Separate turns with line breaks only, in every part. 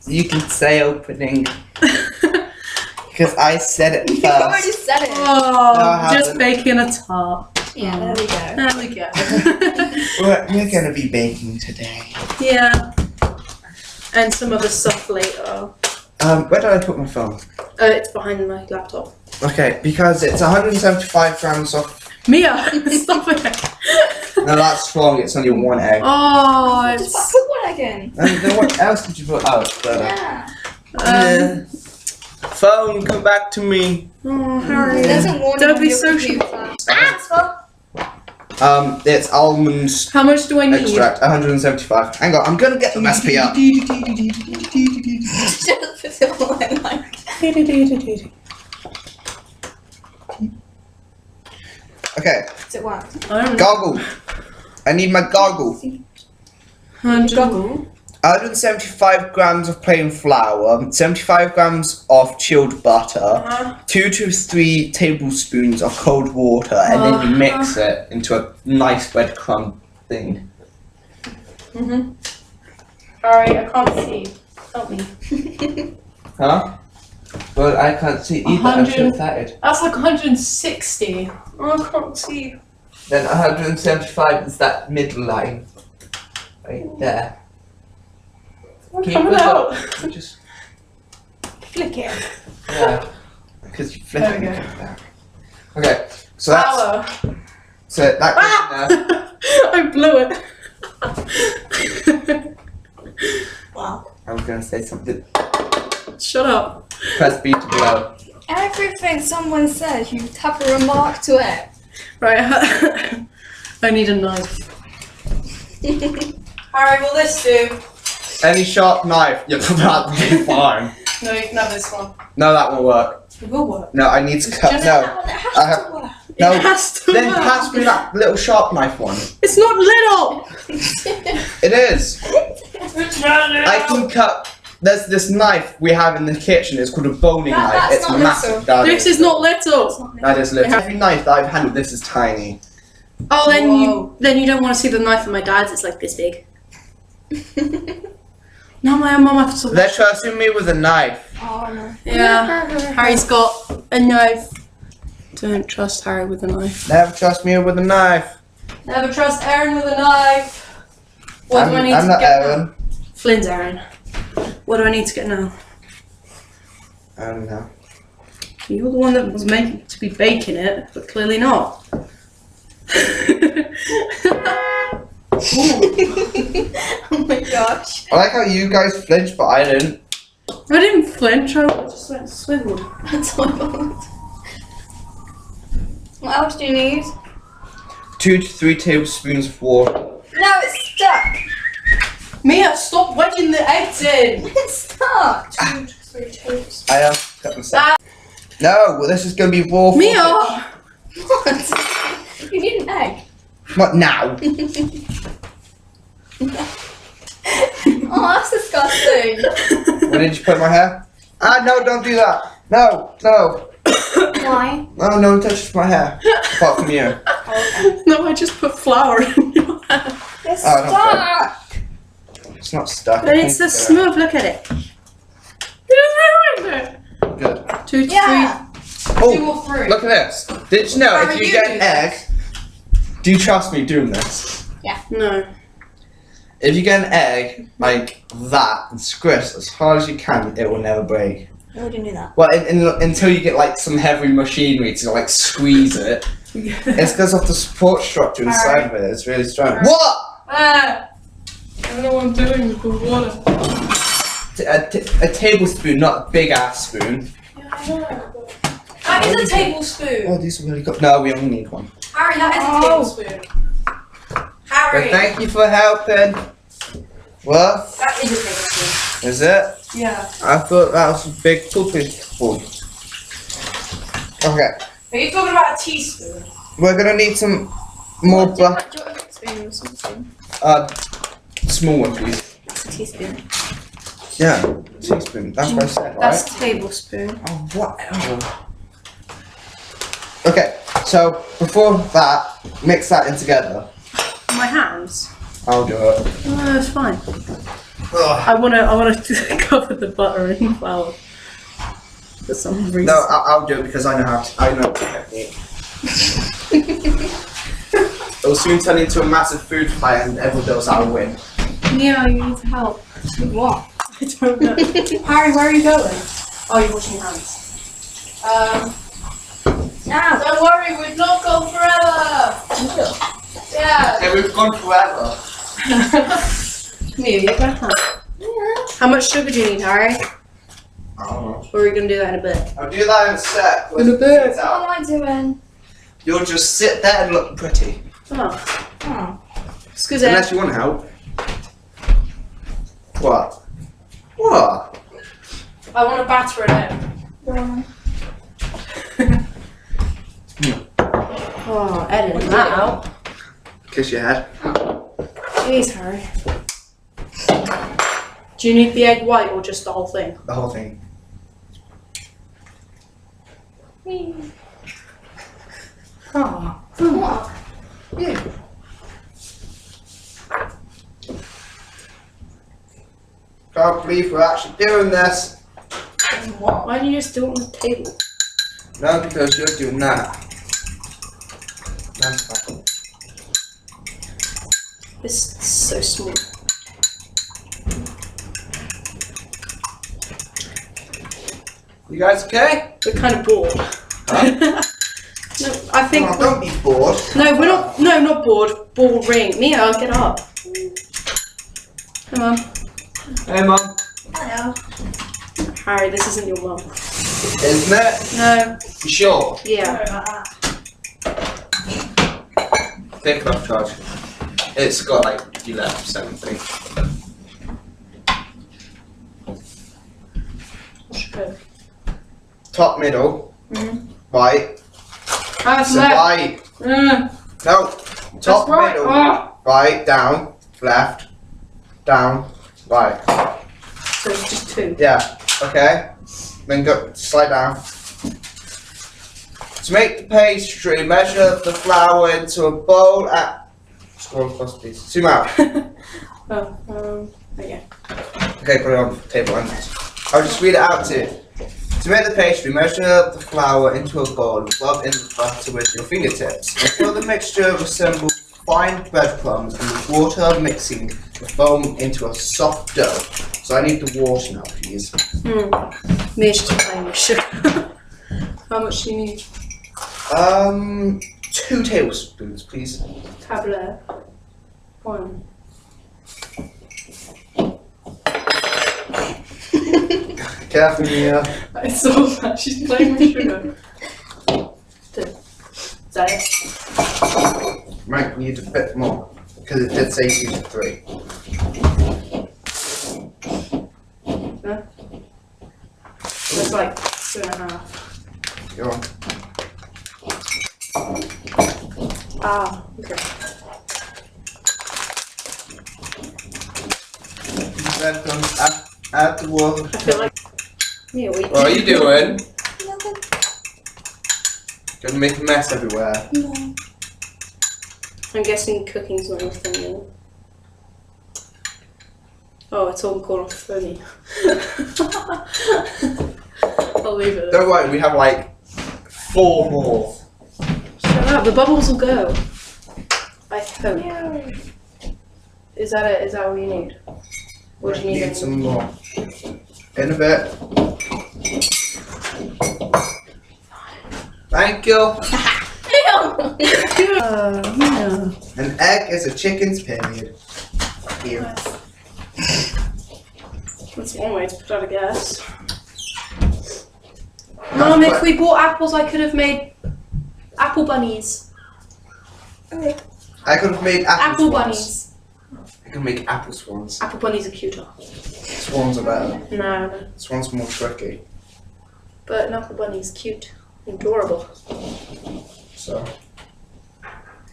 You can say opening. Because I said it first.
You already said it.
Oh,
No,
just baking a tart.
Yeah, there we go.
There we go.
We're going to be baking today.
Yeah. And some other stuff later.
Where did I put my phone?
It's behind my laptop.
Okay, because it's 175 grams of...
Mia, stop it.
No, that's wrong. It's only one egg.
Oh,
Just
it's...
put one again.
And then what else did you put out?
Yeah.
Phone, come back to me.
Oh, Harry.
It doesn't warn
Don't
you
be
on
so
your
shy.
computer.
It's almonds
How much do I need?
extract, 175. Hang on, I'm gonna get the recipe up.
Just put it all in like.
Okay,
Does it work?
I don't know.
goggle. I need my goggle. 175 grams of plain flour, 75 grams of chilled butter, 2 to 3 tablespoons of cold water, and then you mix it into a nice breadcrumb thing.
Alright, I can't see. Help me.
Huh? Well, I can't see either. I'm so excited.
That's like 160. Oh, I can't see.
Then 175 is that middle line. Right there.
I'm coming out.
Just,
Flick it.
yeah. Because you flip
There
it
we
and
go.
come back. Okay, so that's...
Flour.
So that goes in there.
I blew it.
Wow.
I was going to say something.
Shut up.
Press B to blow.
Everything someone says, you have a remark to it.
Right, I need a knife. Harry, will this do?
Any sharp knife, you're probably fine.
No, you can have this one.
No, that won't work.
It will work.
No, I need to cut.
just-
No,
It has
I have.
to work.
No,
It has to
then
work.
pass me that little sharp knife one.
It's not little!
It is. I can cut. There's this knife we have in the kitchen. It's called a boning knife.
That's
It's
not
massive.
little.
That
This is not little!
That is little. Every knife that I've handled, this is tiny.
Oh, then
Whoa.
you don't want to see the knife of my dad's. It's like this big. Now my mum has to.
They're trusting me with a knife.
Oh no.
Yeah, Harry's got a knife. Don't trust Harry with a knife.
Never trust me with a knife.
Never trust Aaron with a knife. What do I need
I'm
to
not
get
Aaron.
now? Flynn's Aaron. What do I need to get now?
I don't know.
You're the one that was meant to be baking it, but clearly not.
Oh my gosh.
I like how you guys flinched, but I didn't.
I didn't flinch, I just went swivel.
That's my fault. What else do you need?
2 to 3 tablespoons of water.
No, it's stuck.
Mia, stop wedging the eggs in!
It's stuck.
2 to 3 tablespoons.
I have cut myself. No, well, this is going to be raw.
Mia!
What? You need an egg.
What now?
Oh, that's disgusting.
Where did you put my hair? Ah, no, don't do that. No, no.
Why?
No, no one touches my hair. Apart from you.
No, I just put flour in your hair.
It's
Oh, no,
stuck.
It's not stuck.
But it's so smooth, look at it. You just ruined it!
Good.
2 to
Yeah.
3. 2
Oh,
or 3.
look at this. Did you know
How
if
are
you
you
get
doing
an egg, do you trust me doing this?
No.
If you get an egg like that and squish as hard as you can, it will never break.
Why would you do that?
Well, until you get like some heavy machinery to like squeeze it. It's because of the support structure inside of it. It's really strong. What?
Ah! I don't know what I'm doing with the water.
A tablespoon, not a big ass spoon.
Yeah, I know. That is a tablespoon.
Oh, these are really good. No, we only need one.
Harry, that is a tablespoon.
But
Harry!
thank you for helping. What?
That is a tablespoon.
Is it?
Yeah.
I thought that was a big poopy spoon. Okay,
Are you talking about a teaspoon?
we're gonna need some more butter.
Do you want a spoon or something?
Small one, please.
It's a teaspoon.
Yeah, teaspoon. That's what I said, right?
That's a tablespoon.
Oh, whatever. Okay, so before that, mix that in together.
My hands?
I'll do it.
No, it's fine.
Ugh.
I wanna cover the butter in flour. For some reason.
No, I'll do it because I know the technique. It'll soon turn into a massive food fight and everyone knows I'll win.
Yeah, you need to help. With what?
I don't know. Harry, where are you going? Oh, you're washing your hands. Don't worry, we've not gone forever. Yeah.
Yeah, we've gone forever.
Mia, you got time. How much sugar do you need, Harry?
I don't know.
Or are we gonna do that in a bit?
I'll do that in a sec.
In a bit.
What am I doing?
You'll just sit there and look pretty.
Oh.
Oh.
Excuse me.
Unless you want help. What? What?
I want to batter it out. Oh, editing that out.
Kiss your head.
Jeez, Harry. Do you need the egg white or just the whole thing?
The whole thing.
Oh.
What?
Yeah. Can't believe we're actually doing this.
What?
Why don't you just do it on the table?
No, because you're doing that. That's fine.
This is so small.
You guys okay?
We're kind of bored.
Huh?
No, I think.
Oh, don't be bored.
No, we're not. No, not bored. Boring. Mia, get up. Come on.
Hey, Mum.
Hello.
Harry, this isn't your mum.
Isn't it?
No.
You sure?
Yeah.
Sorry about that.
Take it off charge. It's got like 11%, I think.
Sure.
Top, middle, right.
That's
So
left.
right. No. Top,
right.
middle,
Oh.
right, down, left, down, right.
So it's just two.
Yeah. Okay. Then go slide down. To make the pastry, measure the flour into a bowl at. Scroll across, please. Zoom out.
Oh, okay.
Okay, put it on the table. And I'll just read it out to you. To make the pastry, measure the flour into a bowl and rub in the butter with your fingertips. Until the mixture resembles fine breadcrumbs and with water mixing the foam into a soft dough. So I need the water now, please.
Mia's just playing with sugar. How much do you need?
2 tablespoons, please.
Tablet. 1.
Careful, Mia.
I saw that. She's playing with sugar. 2. Is that it?
Might need a bit more, because it did say use 3.
No? It's like 2.5.
Go on.
Ah, okay.
Then add the water.
I feel like. Mia,
What are you doing?
Nothing.
Gonna make a mess everywhere.
No.
I'm guessing cooking's not your thing then. Oh, it's all gone off for me. I'll leave it.
Don't worry, we have like 4 more.
Shut up, the bubbles will go. I hope.
No.
Is that it? Is that all you need? Or do you need
some more. In a bit. Thank you.
Yeah.
An egg is a chicken's period. Here.
That's one way to put out a guess. Mum, if we bought apples, I could have made apple bunnies.
Okay.
I could have made apple
Apple
swans.
bunnies.
I can make apple swans.
Apple bunnies are cuter.
Swans are better.
No,
Swans are more tricky.
but an apple bunny's cute. Adorable.
So,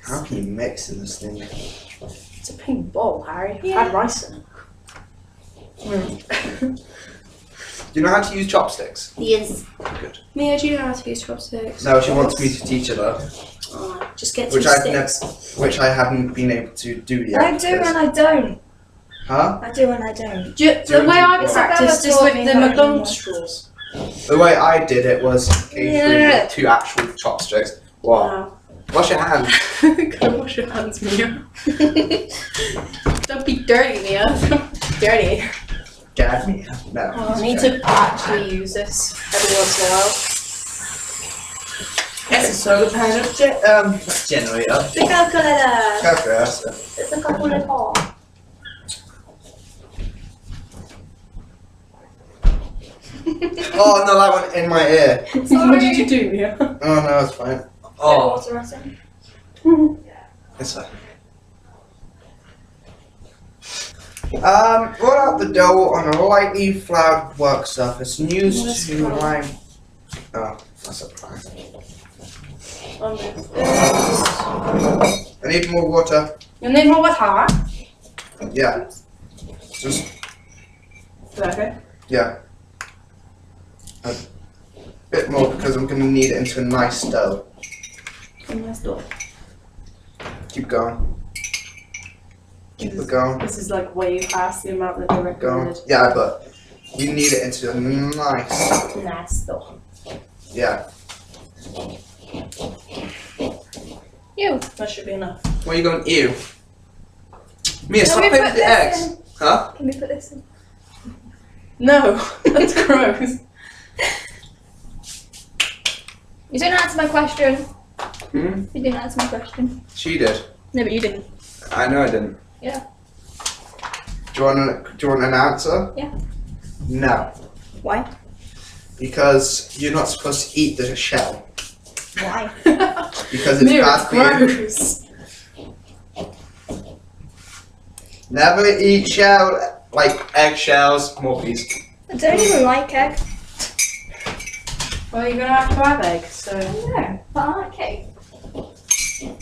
how can you mix in this thing?
It's a pink bowl, Harry. I've
Yeah.
had rice in it.
Do you know how to use chopsticks?
Yes.
Good.
Mia, do you know how to use chopsticks?
No, she wants me to teach her though,
Oh, just get
which
some
I've
sticks.
which I haven't been able to do yet.
I do and I don't.
Huh?
I do and I don't.
The way I
It's
practiced is
like
with
a
the
lot
McDonald's straws.
The way I did it was gave
Yeah.
with 2 actual chopsticks. What?
Wow.
Wash your hands.
Go wash your hands, Mia. Don't be dirty, Mia. Don't be dirty.
Dad me. No.
I need to actually use this every once in a while.
Yes, it's solar panel generator.
The calculator.
Calculator.
It's a calculator.
Oh no, that went in my ear.
What did you do, Mia?
Oh no, it's fine.
Oh.
Oh,
Water at it.
it's fine. Roll out the dough on a lightly floured work surface and use to line. Oh, that's a surprise. I need more water.
You need more water?
Yeah. Just,
Is that okay?
yeah. A bit more because I'm going to knead it into a nice dough.
Nice door.
Keep going. Keep it going.
This is like way past the amount that they
Going.
recommended.
Yeah, but we knead it into a nice.
Nice door.
Yeah.
You.
That should be enough.
Where are you going? Ew. Mia,
Can
stop
we
playing
put
with the
this
eggs. Huh?
Can we put this in?
No, that's gross.
You didn't answer my question.
Hmm?
You didn't answer my question.
She did.
No, but you didn't.
I know I didn't.
Yeah.
Do you want an answer?
Yeah.
No.
Why?
Because you're not supposed to eat the shell.
Why?
Because it's
Mia,
bad
it's
for you.
gross.
Never eat shell, like eggshells, Morbies.
I don't even like egg.
Well, you're gonna have to have eggs, so.
No, but I like cake.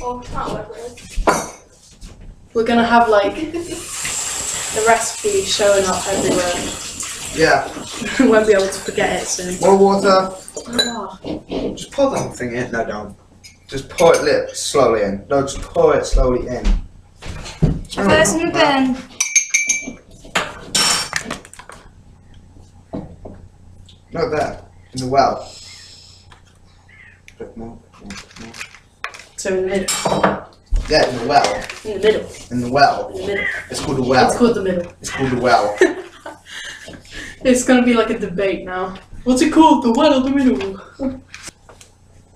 Or can't work with.
We're gonna have like the recipe showing up everywhere.
Yeah.
We won't be able to forget it soon.
More water.
Oh,
Just pour the whole thing in. No, don't. Just pour it slowly in. No, just pour it slowly in.
First in the bin.
Not there. In the well. Bit more.
so in the middle.
Yeah, in the well.
In the middle.
In the well.
In the middle.
It's called a well.
It's called the middle.
It's called a well.
It's gonna be like a debate now. What's it called? The well or the middle?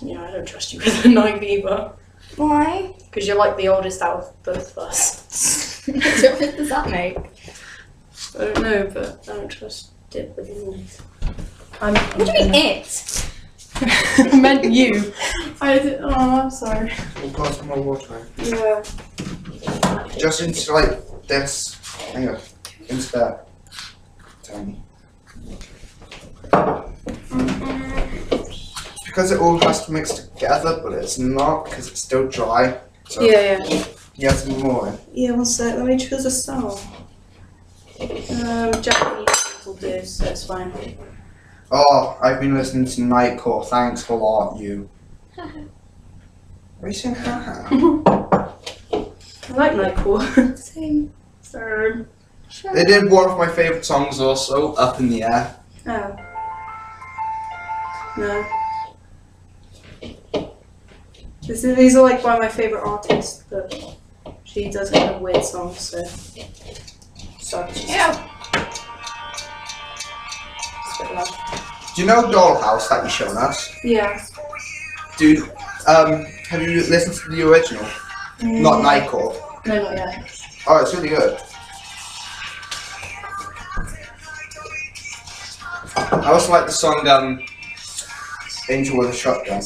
Yeah, I don't trust you with a knife either.
Why?
Because you're like the oldest out of both of us.
What difference does that make?
I don't know, but I don't trust it with you.
What do you mean it?
I meant you. I'm sorry.
We'll pour some more water in.
Yeah.
Just into like this. Hang on. Into that. Tiny. Because it all has to mix together, but it's not because it's still dry. So
Yeah.
you have some more in.
Yeah, one sec. Let me choose a song. Japanese will do, so it's fine.
Oh, I've been listening to Nightcore. Thanks a lot, you. Are you saying haha?
I like Nightcore.
Same.
So.
They did one of my favourite songs also, Up in the Air.
Oh. No. These are like one of my favourite artists, but she does kind of weird songs, so. Sorry.
Yeah.
It's a bit loud.
Do you know Dollhouse that you've shown us?
Yeah.
Dude, have you listened to the original? Not Nightcore.
No, not yet.
Oh, it's really good. I also like the song Angel with a Shotgun.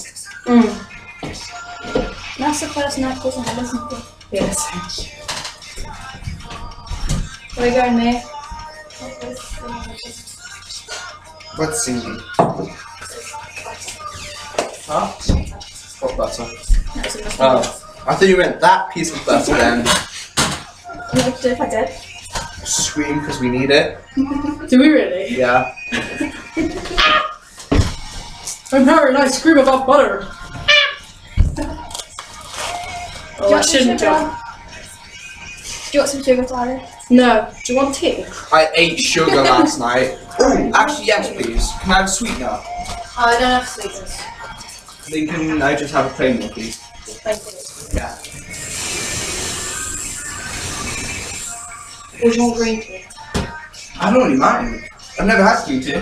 That's the first night course I had listened to.
Yes.
Where are you going, mate?
What's singing? Huh? What butter?
That's enough.
Oh, I thought you meant that piece of butter then.
What would you do if I did?
Scream because we need it.
Do we really?
Yeah.
I'm Harry and I scream about butter. Oh, I shouldn't jump.
Do you want some sugar, Tyler?
No. Do you want tea?
I ate sugar last night. Oh, actually, yes, please. Can I have a sweetener?
Oh, I don't have sweetness.
Then can I just have a plain one, please?
Just plain tea.
Yeah.
Or do you want green tea?
I don't really mind. I've never had green tea.